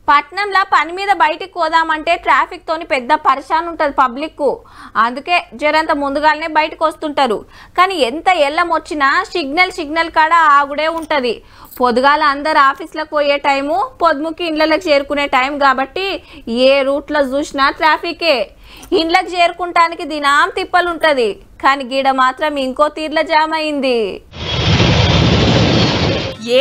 పట్నంలో పని మీద బయటికి పోదామంటే ట్రాఫిక్ తోని పెద్ద పరిశాన్ ఉంటుంది పబ్లిక్ కు. అందుకే జరంత ముందుగానే బయటకు వస్తుంటారు. కానీ ఎంత ఎల్లం వచ్చినా సిగ్నల్ కాడ ఆగుడే ఉంటది. పొద్దుగాల అందరు ఆఫీస్లకు పోయే టైము, పొద్దుముకి ఇండ్లకు చేరుకునే టైం కాబట్టి ఏ రూట్లో చూసినా ట్రాఫికే. ఇండ్లకు చేరుకుంటానికి దినాం తిప్పలుంటది. కానీ గీడ మాత్రం ఇంకో తీర్ల జామ్ అయింది.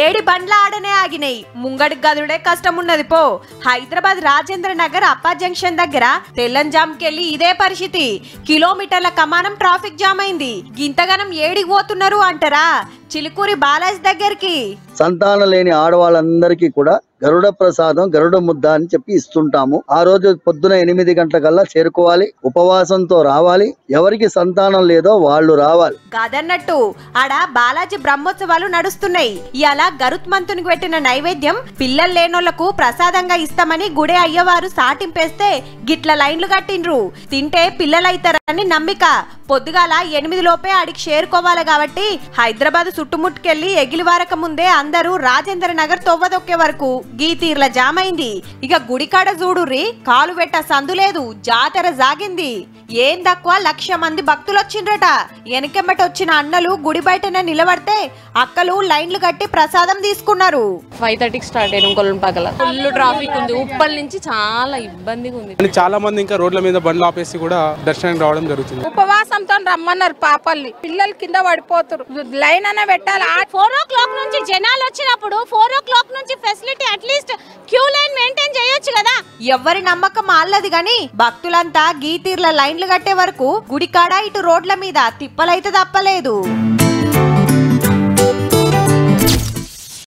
ఏడి బండ్ల ఆడనే ఆగినాయి. ముంగడి గదుడే కష్టం ఉన్నది పో. హైదరాబాద్ రాజేంద్ర నగర్ అప్పా జంక్షన్ దగ్గర తెల్లంజాంకెళ్ళి ఇదే పరిస్థితి. కిలోమీటర్ల కమానం ట్రాఫిక్ జామ్ అయింది. గింతగనం ఏడికి పోతున్నారు అంటారా? చిలుకూరి బాలాజీ దగ్గరికి. సంతానం లేని ఆడవాళ్ళందరికీ కూడా గరుడ ప్రసాదం, గరుడ ముద్ద అని చెప్పి ఇస్తుంటాము. ఆ రోజు పొద్దున 8 గంటలకల్లా చేరుకోవాలి, ఉపవాసంతో రావాలి. ఎవరికి సంతానం లేదో వాళ్ళు రావాలి. కాదన్నట్టు ఆడ బాలాజీ బ్రహ్మోత్సవాలు నడుస్తున్నాయి. ఇలా గరుత్మంతునికి పెట్టిన నైవేద్యం పిల్లలు లేనోళ్లకు ప్రసాదంగా ఇస్తామని గుడే అయ్యవారు సాటింపేస్తే గిట్ల లైన్లు కట్టిండ్రు. తింటే పిల్లలైతారని నమ్మిక. పొద్దుగాల 8 లోపే ఆడికి చేరుకోవాలి కాబట్టి హైదరాబాద్ చుట్టుముట్టుకెళ్లి ఎగిలివారక ముందే అందరూ రాజేంద్ర నగర్ తొవ్వదొక్కే వరకు గీ తీర్ల జామ్ అయింది. ఇక గుడికాడ చూడుర్రి, కాలు పెట్ట సందు లేదు. జాతర జాగింది. ఏం తక్కువ 1,00,000 మంది భక్తులు వచ్చిండ్రట. వెనకెమ్మట వచ్చిన అన్నలు గుడి బయటనే నిలబడితే అక్కలు లైన్లు కట్టి ప్రసాదం తీసుకున్నారు. 5:30కి స్టార్ట్ అయిన కొల్లం పగల ఫుల్ ట్రాఫిక్ ఉంది. ఉప్పల్ నుంచి చాలా ఇబ్బందిగా ఉంది. చాలా మంది ఇంకా రోడ్ల మీద బండ్లు ఆపేసి కూడా దర్శనానికి రావడం జరుగుతుంది. ఉపవాసంతో రమ్మన్నారు పాపల్ని. పిల్లలు కింద పడిపోతారు. లైన్ అనే పెట్టాలి. 4 o'clock నుంచి జనాలు వచ్చినప్పుడు 4 o'clock నుంచి facility at least queue line maintain చేయొచ్చు కదా. ఎవ్వరి నమ్మకం ఆల్లది గాని భక్తులంతా గీ తీర్ల లైన్లు కట్టే వరకు గుడికాడ ఇటు రోడ్ల మీద తిప్పలైతే తప్పలేదు.